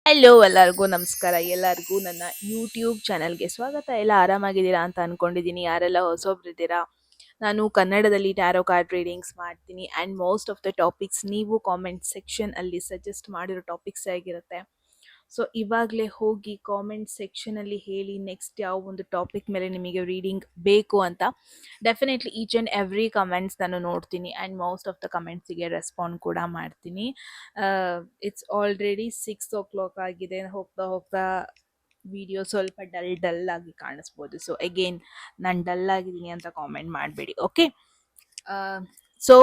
Hello ಎಲ್ಲರಿಗೂ ನಮಸ್ಕಾರ. ಎಲ್ಲರಿಗೂ ನನ್ನ ಯೂಟ್ಯೂಬ್ ಚಾನಲ್ಗೆ ಸ್ವಾಗತ. ಎಲ್ಲ ಆರಾಮಾಗಿದ್ದೀರಾ ಅಂತ ಅನ್ಕೊಂಡಿದ್ದೀನಿ. ಯಾರೆಲ್ಲ ಹೊಸೊಬ್ರಿದ್ದೀರಾ, ನಾನು ಕನ್ನಡದಲ್ಲಿ ಟ್ಯಾರೋ ಕಾರ್ಡ್ ರೀಡಿಂಗ್ಸ್ ಮಾಡ್ತೀನಿ and most of the topics ನೀವು ಕಾಮೆಂಟ್ ಸೆಕ್ಷನ್ ಅಲ್ಲಿ ಸಜೆಸ್ಟ್ ಮಾಡಿರೋ ಟಾಪಿಕ್ಸ್ ಆಗಿರುತ್ತೆ. ಸೊ ಇವಾಗಲೇ ಹೋಗಿ ಕಾಮೆಂಟ್ ಸೆಕ್ಷನಲ್ಲಿ ಹೇಳಿ ನೆಕ್ಸ್ಟ್ ಯಾವ ಒಂದು ಟಾಪಿಕ್ ಮೇಲೆ ನಿಮಗೆ ರೀಡಿಂಗ್ ಬೇಕು ಅಂತ. Definitely each and every comments ನಾನು ನೋಡ್ತೀನಿ ಆ್ಯಂಡ್ ಮೋಸ್ಟ್ ಆಫ್ ದ ಕಮೆಂಟ್ಸಿಗೆ ರೆಸ್ಪಾಂಡ್ ಕೂಡ ಮಾಡ್ತೀನಿ. ಇಟ್ಸ್ ಆಲ್ರೆಡಿ 6 o'clock ಆಗಿದೆ. ಹೋಗ್ತಾ ಹೋಗ್ತಾ ವಿಡಿಯೋ ಸ್ವಲ್ಪ ಡಲ್ ಆಗಿ ಕಾಣಿಸ್ಬೋದು. ಸೊ ಅಗೇನ್ ನಾನು ಡಲ್ ಆಗಿದ್ದೀನಿ ಅಂತ ಕಾಮೆಂಟ್ ಮಾಡಬೇಡಿ, ಓಕೆ? ಸೊ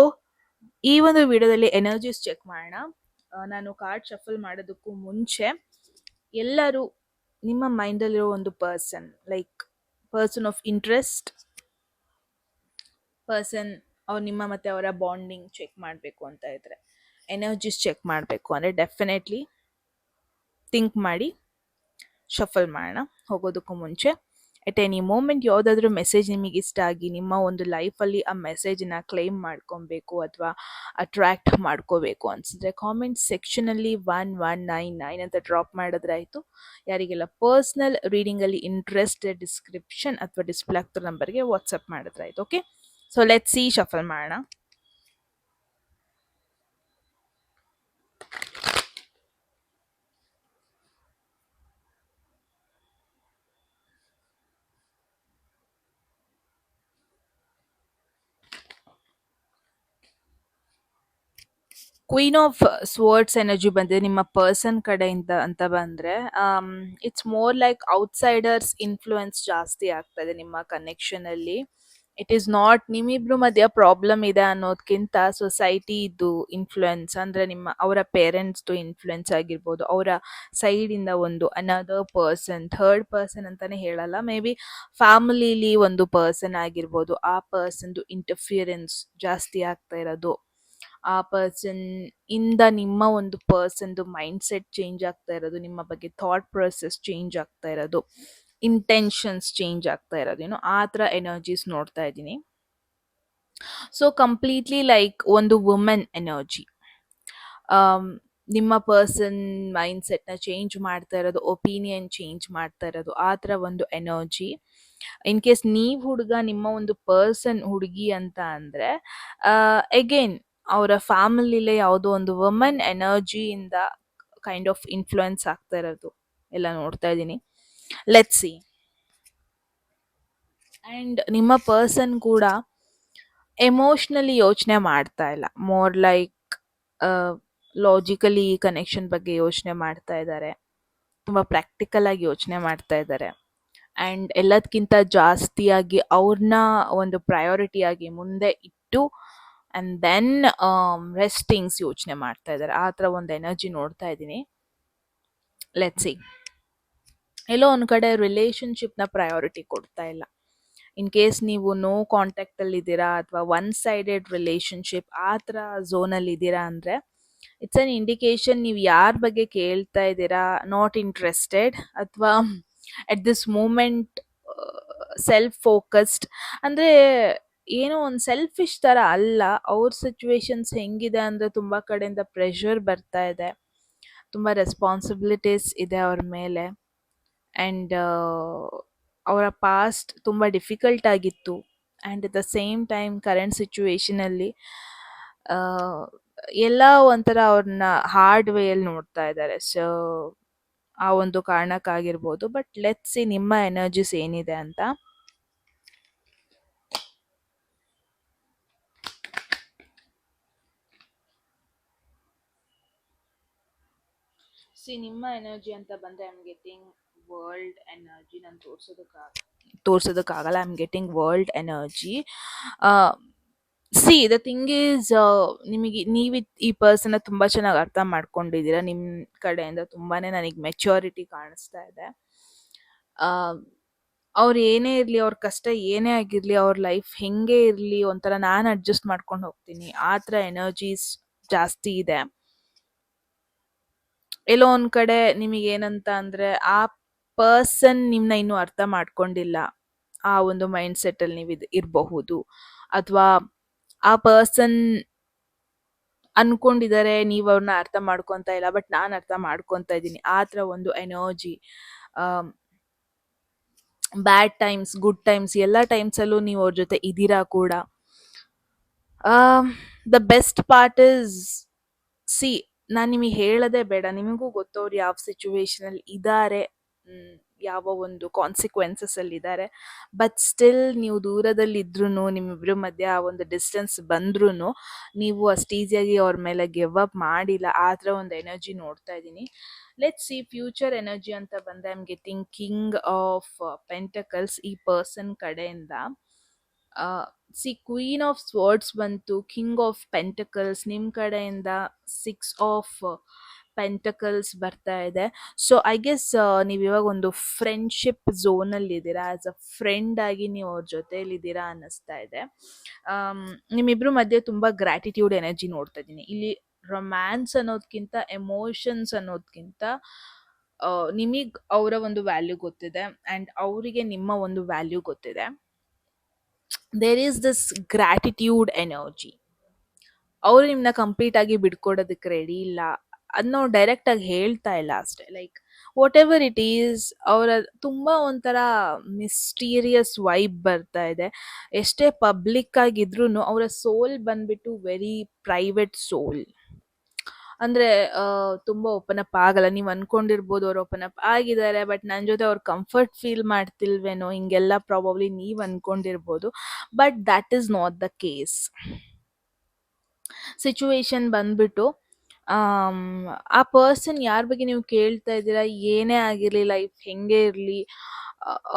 ಈ ಒಂದು ವಿಡಿಯೋದಲ್ಲಿ ಎನರ್ಜೀಸ್ ಚೆಕ್ ಮಾಡೋಣ. ನಾನು ಕಾರ್ಡ್ ಶಫಲ್ ಮಾಡೋದಕ್ಕೂ ಮುಂಚೆ ಎಲ್ಲರೂ ನಿಮ್ಮ ಮೈಂಡಲ್ಲಿರೋ ಒಂದು ಪರ್ಸನ್ ಆಫ್ ಇಂಟ್ರೆಸ್ಟ್, ಅವ್ರು ನಿಮ್ಮ ಮತ್ತು ಅವರ ಬಾಂಡಿಂಗ್ ಚೆಕ್ ಮಾಡಬೇಕು ಅಂತ ಇದ್ರೆ, ಎನರ್ಜೀಸ್ ಚೆಕ್ ಮಾಡಬೇಕು ಅಂದರೆ ಡೆಫಿನೆಟ್ಲಿ ಥಿಂಕ್ ಮಾಡಿ ಶಫಲ್ ಮಾಡೋಣ. ಹೋಗೋದಕ್ಕೂ ಮುಂಚೆ ಎಟ್ ಎನಿ ಮೂಮೆಂಟ್ ಯಾವುದಾದ್ರೂ ಮೆಸೇಜ್ ನಿಮಗೆ ಇಷ್ಟ ಆಗಿ ನಿಮ್ಮ ಒಂದು ಲೈಫಲ್ಲಿ ಆ ಮೆಸೇಜನ್ನ ಕ್ಲೈಮ್ ಮಾಡ್ಕೊಬೇಕು ಅಥವಾ ಅಟ್ರ್ಯಾಕ್ಟ್ ಮಾಡ್ಕೋಬೇಕು ಅನಿಸಿದ್ರೆ ಕಾಮೆಂಟ್ ಸೆಕ್ಷನಲ್ಲಿ 1199 ಅಂತ ಡ್ರಾಪ್ ಮಾಡಿದ್ರೆ ಆಯಿತು. ಯಾರಿಗೆಲ್ಲ ಪರ್ಸ್ನಲ್ ರೀಡಿಂಗಲ್ಲಿ ಇಂಟ್ರೆಸ್ಟ್ ಡಿಸ್ಕ್ರಿಪ್ಷನ್ ಅಥವಾ ಡಿಸ್ಪ್ಲೇ ಆಗ್ತಿರೋ ನಂಬರ್ಗೆ ವಾಟ್ಸಪ್ ಮಾಡಿದ್ರೆ ಆಯಿತು, okay? So let's see, shuffle ಮಾಡೋಣ. ಕ್ವೀನ್ ಆಫ್ ಸ್ವರ್ಡ್ಸ್ ಎನರ್ಜಿ ಬಂದ್ರೆ ನಿಮ್ಮ ಪರ್ಸನ್ ಕಡೆಯಿಂದ ಅಂತ ಬಂದ್ರೆ it's more like outsiders influence ಜಾಸ್ತಿ ಆಗ್ತಾ ಇದೆ ನಿಮ್ಮ ಕನೆಕ್ಷನ್ ಅಲ್ಲಿ. ಇಟ್ ಈಸ್ ನಾಟ್ ನಿಮ್ಮಿಬ್ರು ಮಧ್ಯ ಪ್ರಾಬ್ಲಮ್ ಇದೆ ಅನ್ನೋದಕ್ಕಿಂತ ಸೊಸೈಟಿ ಇದು ಇನ್ಫ್ಲುಯೆನ್ಸ್ ಅಂದ್ರೆ ಅವರ ಪೇರೆಂಟ್ಸ್ದು ಇನ್ಫ್ಲುಯೆನ್ಸ್ ಆಗಿರ್ಬೋದು, ಅವರ ಸೈಡಿಂದ ಒಂದು ಅನದರ್ ಪರ್ಸನ್, ಥರ್ಡ್ ಪರ್ಸನ್ ಅಂತಾನೆ ಹೇಳಲ್ಲ, ಮೇ ಬಿ ಫ್ಯಾಮಿಲಿಲಿ ಒಂದು ಪರ್ಸನ್ ಆಗಿರ್ಬೋದು, ಆ ಪರ್ಸನ್ದು ಇಂಟರ್ಫಿಯರೆನ್ಸ್ ಜಾಸ್ತಿ ಆಗ್ತಾ ಇರೋದು. ಆ ಪರ್ಸನ್ ಇಂದ ನಿಮ್ಮ ಒಂದು ಪರ್ಸನ್ದು ಮೈಂಡ್ ಸೆಟ್ ಚೇಂಜ್ ಆಗ್ತಾ ಇರೋದು, ನಿಮ್ಮ ಬಗ್ಗೆ ಥಾಟ್ ಪ್ರೊಸೆಸ್ ಚೇಂಜ್ ಆಗ್ತಾ ಇರೋದು, ಇಂಟೆನ್ಷನ್ಸ್ ಚೇಂಜ್ ಆಗ್ತಾ ಇರೋದು, ಆ ಥರ ಎನರ್ಜೀಸ್ ನೋಡ್ತಾ ಇದ್ದೀನಿ. ಸೊ ಕಂಪ್ಲೀಟ್ಲಿ ಲೈಕ್ ಒಂದು ವುಮೆನ್ ಎನರ್ಜಿ. ನಿಮ್ಮ ಪರ್ಸನ್ ಮೈಂಡ್ ಸೆಟ್ನ ಚೇಂಜ್ ಮಾಡ್ತಾ ಇರೋದು, ಒಪಿನಿಯನ್ ಚೇಂಜ್ ಮಾಡ್ತಾ ಇರೋದು, ಆ ಥರ ಒಂದು ಎನರ್ಜಿ. ಇನ್ ಕೇಸ್ ನೀವು ಹುಡುಗ, ನಿಮ್ಮ ಒಂದು ಪರ್ಸನ್ ಹುಡುಗಿ ಅಂತ ಅಂದರೆ ಅಗೇನ್ ಅವರ ಫ್ಯಾಮಿಲಿಲೇ ಯಾವುದೋ ಒಂದು ವುಮೆನ್ ಎನರ್ಜಿಯಿಂದ ಕೈಂಡ್ ಆಫ್ ಇನ್ಫ್ಲುಯೆನ್ಸ್ ಆಗ್ತಾ ಇರೋದು ಎಲ್ಲ ನೋಡ್ತಾ ಇದ್ದೀನಿ. Let's see. ಆ್ಯಂಡ್ ನಿಮ್ಮ ಪರ್ಸನ್ ಕೂಡ ಎಮೋಷ್ನಲಿ ಯೋಚನೆ ಮಾಡ್ತಾ ಇಲ್ಲ, ಮೋರ್ ಲೈಕ್ ಲಾಜಿಕಲಿ ಕನೆಕ್ಷನ್ ಬಗ್ಗೆ ಯೋಚನೆ ಮಾಡ್ತಾ ಇದ್ದಾರೆ, ತುಂಬ ಪ್ರಾಕ್ಟಿಕಲ್ ಆಗಿ ಯೋಚನೆ ಮಾಡ್ತಾ ಇದ್ದಾರೆ. ಆ್ಯಂಡ್ ಎಲ್ಲದಕ್ಕಿಂತ ಜಾಸ್ತಿಯಾಗಿ ಅವ್ರನ್ನ ಒಂದು ಪ್ರಯಾರಿಟಿಯಾಗಿ ಮುಂದೆ ಇಟ್ಟು ಆ್ಯಂಡ್ ದೆನ್ ರೆಸ್ಟಿಂಗ್ಸ್ ಯೋಚನೆ ಮಾಡ್ತಾ ಇದ್ದಾರೆ. ಆ ಥರ ಒಂದು ಎನರ್ಜಿ ನೋಡ್ತಾ ಇದ್ದೀನಿ. Let's see. ಎಲ್ಲೋ ಒಂದು ಕಡೆ ರಿಲೇಷನ್ಶಿಪ್ನ ಪ್ರಯಾರಿಟಿ ಕೊಡ್ತಾ ಇಲ್ಲ. ಇನ್ ಕೇಸ್ ನೀವು ನೋ ಕಾಂಟ್ಯಾಕ್ಟಲ್ಲಿ ಇದ್ದೀರಾ ಅಥವಾ ಒನ್ ಸೈಡೆಡ್ ರಿಲೇಷನ್ಶಿಪ್ ಆ ಥರ ಝೋನಲ್ಲಿ ಇದ್ದೀರಾ ಅಂದರೆ ಇಟ್ಸ್ ಅನ್ ಇಂಡಿಕೇಶನ್ ನೀವು ಯಾರ ಬಗ್ಗೆ ಕೇಳ್ತಾ ಇದ್ದೀರಾ, ನಾಟ್ ಇಂಟ್ರೆಸ್ಟೆಡ್, ಅಥವಾ at this moment self focused. ಅಂದರೆ ಏನೋ ಒಂದು ಸೆಲ್ಫಿಶ್ ಥರ ಅಲ್ಲ, ಅವ್ರ ಸಿಚುವೇಶನ್ಸ್ ಹೆಂಗಿದೆ ಅಂದರೆ ತುಂಬ ಕಡೆಯಿಂದ ಪ್ರೆಷರ್ ಬರ್ತಾ ಇದೆ, ತುಂಬ ರೆಸ್ಪಾನ್ಸಿಬಿಲಿಟೀಸ್ ಇದೆ ಅವ್ರ ಮೇಲೆ. ಆ್ಯಂಡ್ ಅವರ ಪಾಸ್ಟ್ ತುಂಬ ಡಿಫಿಕಲ್ಟ್ ಆಗಿತ್ತು. And at the same time current ಸಿಚುವೇಶನಲ್ಲಿ ಎಲ್ಲ ಒಂಥರ ಅವ್ರನ್ನ ಹಾರ್ಡ್ ವೇಯಲ್ಲಿ ನೋಡ್ತಾ ಇದ್ದಾರೆ. ಸೊ ಆ ಒಂದು ಕಾರಣಕ್ಕಾಗಿರ್ಬೋದು. ಬಟ್ ಲೆಟ್ಸ್ ಸಿ ನಿಮ್ಮ ಎನರ್ಜೀಸ್ ಏನಿದೆ ಅಂತ. ನಿಮ್ಮ ಎನರ್ಜಿ ಅಂತ ಬಂದರೆ I am getting world energy. ನಾನು ತೋರ್ಸೋದಕ್ಕಾಗಲ್ಲ. I am getting world energy. The thing is, ನೀವು ಈ ಪರ್ಸನ್ನ ತುಂಬ ಚೆನ್ನಾಗಿ ಅರ್ಥ ಮಾಡ್ಕೊಂಡಿದ್ದೀರಾ. ನಿಮ್ಮ ಕಡೆಯಿಂದ ತುಂಬಾ ನನಗೆ ಮೆಚ್ಯೂರಿಟಿ ಕಾಣಿಸ್ತಾ ಇದೆ. ಅವ್ರು ಏನೇ ಇರಲಿ, ಅವ್ರ ಕಷ್ಟ ಏನೇ ಆಗಿರಲಿ, ಅವ್ರ ಲೈಫ್ ಹೆಂಗೆ ಇರಲಿ, ಒಂಥರ ನಾನು ಅಡ್ಜಸ್ಟ್ ಮಾಡ್ಕೊಂಡು ಹೋಗ್ತೀನಿ, ಆ ಥರ ಎನರ್ಜೀಸ್ ಜಾಸ್ತಿ ಇದೆ. ಎಲ್ಲೋ ಒಂದು ಕಡೆ ನಿಮಗೇನಂತ ಅಂದರೆ ಆ ಪರ್ಸನ್ ನಿಮ್ಮನ್ನ ಇನ್ನೂ ಅರ್ಥ ಮಾಡ್ಕೊಂಡಿಲ್ಲ, ಆ ಒಂದು ಮೈಂಡ್ ಸೆಟ್ಟಲ್ಲಿ ನೀವು ಇರಬಹುದು. ಅಥವಾ ಆ ಪರ್ಸನ್ ಅನ್ಕೊಂಡಿದ್ದಾರೆ, ನೀವು ಅವ್ರನ್ನ ಅರ್ಥ ಮಾಡ್ಕೊಂತ ಇಲ್ಲ, ಬಟ್ ನಾನು ಅರ್ಥ ಮಾಡ್ಕೊಂತ ಇದ್ದೀನಿ. ಆ ಥರ ಒಂದು ಎನರ್ಜಿ. ಬ್ಯಾಡ್ ಟೈಮ್ಸ್, ಗುಡ್ ಟೈಮ್ಸ್, ಎಲ್ಲ ಟೈಮ್ಸಲ್ಲೂ ನೀವು ಅವ್ರ ಜೊತೆ ಇದ್ದೀರಾ ಕೂಡ. The best part is, C, ನಾನು ನಿಮಗೆ ಹೇಳೋದೇ ಬೇಡ, ನಿಮಗೂ ಗೊತ್ತವ್ರು ಯಾವ ಸಿಚುವೇಶನಲ್ಲಿ ಇದ್ದಾರೆ, ಯಾವ ಒಂದು ಕಾನ್ಸಿಕ್ವೆನ್ಸಸ್ ಅಲ್ಲಿ ಇದ್ದಾರೆ. ಬಟ್ ಸ್ಟಿಲ್ ನೀವು ದೂರದಲ್ಲಿ ಇದ್ರೂ, ನಿಮ್ಮಿಬ್ಬರ ಮಧ್ಯೆ ಆ ಒಂದು ಡಿಸ್ಟೆನ್ಸ್ ಬಂದ್ರೂ ನೀವು ಅಷ್ಟು ಈಸಿಯಾಗಿ ಅವ್ರ ಮೇಲೆ ಗಿವ್ ಅಪ್ ಮಾಡಿಲ್ಲ. ಆ ಥರ ಒಂದು ಎನರ್ಜಿ ನೋಡ್ತಾ ಇದ್ದೀನಿ. ಲೆಟ್ ಸಿ ಫ್ಯೂಚರ್ ಎನರ್ಜಿ ಅಂತ ಬಂದರೆ, I am getting king of pentacles ಈ ಪರ್ಸನ್ ಕಡೆಯಿಂದ. ಸಿ, ಕ್ವೀನ್ ಆಫ್ ಸ್ವರ್ಡ್ಸ್ ಬಂತು, ಕಿಂಗ್ ಆಫ್ ಪೆಂಟಕಲ್ಸ್ ನಿಮ್ಮ ಕಡೆಯಿಂದ, 6 ಆಫ್ ಪೆಂಟಕಲ್ಸ್ ಬರ್ತಾ ಇದೆ. ಸೊ ಐ ಗೆಸ್ ನೀವು ಇವಾಗ ಒಂದು ಫ್ರೆಂಡ್ಶಿಪ್ ಝೋನಲ್ಲಿ ಇದ್ದೀರಾ. ಆಸ್ ಅ ಫ್ರೆಂಡ್ ಆಗಿ ನೀವು ಅವ್ರ ಜೊತೆಯಲ್ಲಿದ್ದೀರಾ ಅನ್ನಿಸ್ತಾ ಇದೆ. ನಿಮ್ಮಿಬ್ರ ಮಧ್ಯೆ ತುಂಬ ಗ್ರ್ಯಾಟಿಟ್ಯೂಡ್ ಎನರ್ಜಿ ನೋಡ್ತಾ ಇದ್ದೀನಿ ಇಲ್ಲಿ. ರೊಮ್ಯಾನ್ಸ್ ಅನ್ನೋದಕ್ಕಿಂತ, ಎಮೋಷನ್ಸ್ ಅನ್ನೋದಕ್ಕಿಂತ ನಿಮಗೆ ಅವರ ಒಂದು ವ್ಯಾಲ್ಯೂ ಗೊತ್ತಿದೆ ಆ್ಯಂಡ್ ಅವರಿಗೆ ನಿಮ್ಮ ಒಂದು ವ್ಯಾಲ್ಯೂ ಗೊತ್ತಿದೆ. There is this gratitude energy. ಅವರು ನಿಮ್ಮನ್ನ ಕಂಪ್ಲೀಟ್ ಆಗಿ ಬಿಡ್ಕೊಡೋದಕ್ಕೆ ರೆಡಿ ಇಲ್ಲ. ಅದನ್ನ ಡೈರೆಕ್ಟ್ ಆಗಿ ಹೇಳ್ತಾ ಇಲ್ಲ ಅಷ್ಟೇ. Like what ever it is, ಅವರ ತುಂಬ ಒಂಥರ ಮಿಸ್ಟೀರಿಯಸ್ ವೈಬ್ ಬರ್ತಾ ಇದೆ. ಎಷ್ಟೇ ಪಬ್ಲಿಕ್ ಆಗಿದ್ರು ಅವರ ಸೋಲ್ ಬಂದ್ಬಿಟ್ಟು ವೆರಿ ಪ್ರೈವೇಟ್ ಸೋಲ್. ಅಂದರೆ ತುಂಬ ಓಪನ್ ಅಪ್ ಆಗಲ್ಲ. ನೀವು ಅನ್ಕೊಂಡಿರ್ಬೋದು ಅವ್ರು ಓಪನ್ ಅಪ್ ಆಗಿದ್ದಾರೆ, ಬಟ್ ನನ್ನ ಜೊತೆ ಅವ್ರು ಕಂಫರ್ಟ್ ಫೀಲ್ ಮಾಡ್ತಿಲ್ವೇನೋ, ಹಿಂಗೆಲ್ಲ ಪ್ರಾಬಬ್ಲಿ ನೀವು ಅನ್ಕೊಂಡಿರ್ಬೋದು. But that is not the case. Situation ಬಂದ್ಬಿಟ್ಟು ಆ ಪರ್ಸನ್ ಯಾರ ಬಗ್ಗೆ ನೀವು ಕೇಳ್ತಾ ಇದ್ದೀರಾ, ಏನೇ ಆಗಿರಲಿ, ಲೈಫ್ ಹೆಂಗೆ ಇರಲಿ,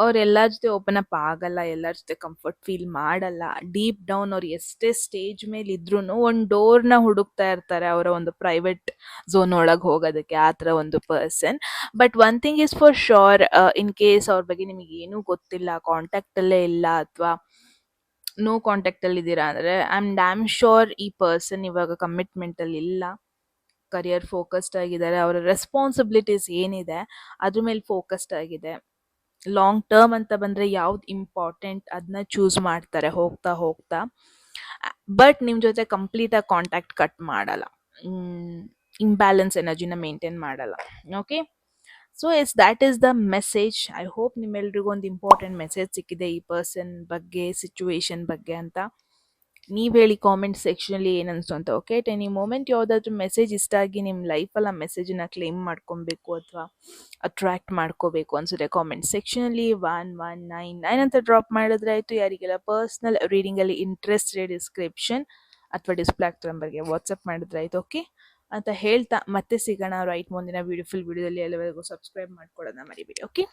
ಅವ್ರೆಲ್ಲರ ಜೊತೆ ಓಪನ್ ಅಪ್ ಆಗಲ್ಲ, ಎಲ್ಲರ ಜೊತೆ ಕಂಫರ್ಟ್ ಫೀಲ್ ಮಾಡಲ್ಲ. ಡೀಪ್ ಡೌನ್ ಅವ್ರು ಎಷ್ಟೇ ಸ್ಟೇಜ್ ಮೇಲೆ ಇದ್ರೂ ಒಂದು ಡೋರ್ನ ಹುಡುಕ್ತಾ ಇರ್ತಾರೆ ಅವರ ಒಂದು ಪ್ರೈವೇಟ್ ಝೋನ್ ಒಳಗೆ ಹೋಗೋದಕ್ಕೆ, ಆ ಥರ ಒಂದು person. But one thing is for sure, in case ಅವ್ರ ಬಗ್ಗೆ ನಿಮಗೆ ಏನೂ ಗೊತ್ತಿಲ್ಲ, ಕಾಂಟ್ಯಾಕ್ಟಲ್ಲೇ ಇಲ್ಲ, ಅಥವಾ ನೋ ಕಾಂಟ್ಯಾಕ್ಟಲ್ಲಿ ಇದ್ದೀರಾ ಅಂದರೆ, ಐ ಆಮ್ ಡ್ಯಾಮ್ ಶೋರ್ ಈ ಪರ್ಸನ್ ಇವಾಗ ಕಮಿಟ್ಮೆಂಟಲ್ಲಿ ಇಲ್ಲ. ಕರಿಯರ್ ಫೋಕಸ್ಡ್ ಆಗಿದ್ದಾರೆ. ಅವರ ರೆಸ್ಪಾನ್ಸಿಬಿಲಿಟೀಸ್ ಏನಿದೆ ಅದ್ರ ಮೇಲೆ ಫೋಕಸ್ಡ್ ಆಗಿದೆ. ಲಾಂಗ್ ಟರ್ಮ್ ಅಂತ ಬಂದರೆ ಯಾವ್ದು ಇಂಪಾರ್ಟೆಂಟ್ ಅದನ್ನ ಚೂಸ್ ಮಾಡ್ತಾರೆ ಹೋಗ್ತಾ ಹೋಗ್ತಾ. ಬಟ್ ನಿಮ್ಮ ಜೊತೆ ಕಂಪ್ಲೀಟಾಗಿ ಕಾಂಟ್ಯಾಕ್ಟ್ ಕಟ್ ಮಾಡಲ್ಲ, ಇಂಬ್ಯಾಲೆನ್ಸ್ ಎನರ್ಜಿನ ಮೇಂಟೈನ್ ಮಾಡಲ್ಲ. Okay, so that is the message. I hope ನಿಮ್ಮೆಲ್ರಿಗೂ ಒಂದು ಇಂಪಾರ್ಟೆಂಟ್ ಮೆಸೇಜ್ ಸಿಕ್ಕಿದೆ ಈ ಪರ್ಸನ್ ಬಗ್ಗೆ, ಸಿಚುವೇಶನ್ ಬಗ್ಗೆ ಅಂತ. ನೀವು ಹೇಳಿ ಕಾಮೆಂಟ್ ಸೆಕ್ಷನಲ್ಲಿ ಏನನ್ನಿಸ್ತು ಅಂತ. ಓಕೆ, ಅಟ್ ಎನಿ ಮೂಮೆಂಟ್ ಯಾವುದಾದ್ರೂ ಮೆಸೇಜ್ ಇಷ್ಟ ಆಗಿ ನಿಮ್ಮ ಲೈಫಲ್ಲಿ ಆ ಮೆಸೇಜನ್ನ ಕ್ಲೇಮ್ ಮಾಡ್ಕೊಬೇಕು ಅಥವಾ ಅಟ್ರ್ಯಾಕ್ಟ್ ಮಾಡ್ಕೋಬೇಕು ಅನ್ಸುತ್ತೆ, ಕಾಮೆಂಟ್ ಸೆಕ್ಷನಲ್ಲಿ 1199 ಅಂತ ಡ್ರಾಪ್ ಮಾಡಿದ್ರೆ ಆಯಿತು. ಯಾರಿಗೆಲ್ಲ ಪರ್ಸ್ನಲ್ ರೀಡಿಂಗಲ್ಲಿ ಇಂಟ್ರೆಸ್ಟೆಡ್, ಡಿಸ್ಕ್ರಿಪ್ಷನ್ ಅಥವಾ ಡಿಸ್ಪ್ಲೇ ಆಗ್ತಿರೋ ನಂಬರ್ಗೆ ವಾಟ್ಸಪ್ ಮಾಡಿದ್ರೆ ಆಯಿತು. ಓಕೆ ಅಂತ ಹೇಳ್ತಾ ಮತ್ತೆ ಸಿಗೋಣ ರೈಟ್ ಮುಂದಿನ ಬ್ಯೂಟಿಫುಲ್ ವಿಡಿಯೋದಲ್ಲಿ. ಎಲ್ಲವರೆಗೂ ಸಬ್ಸ್ಕ್ರೈಬ್ ಮಾಡ್ಕೊಳ್ಳೋದನ್ನ ಮರಿಬೇಡಿ. ಓಕೆ.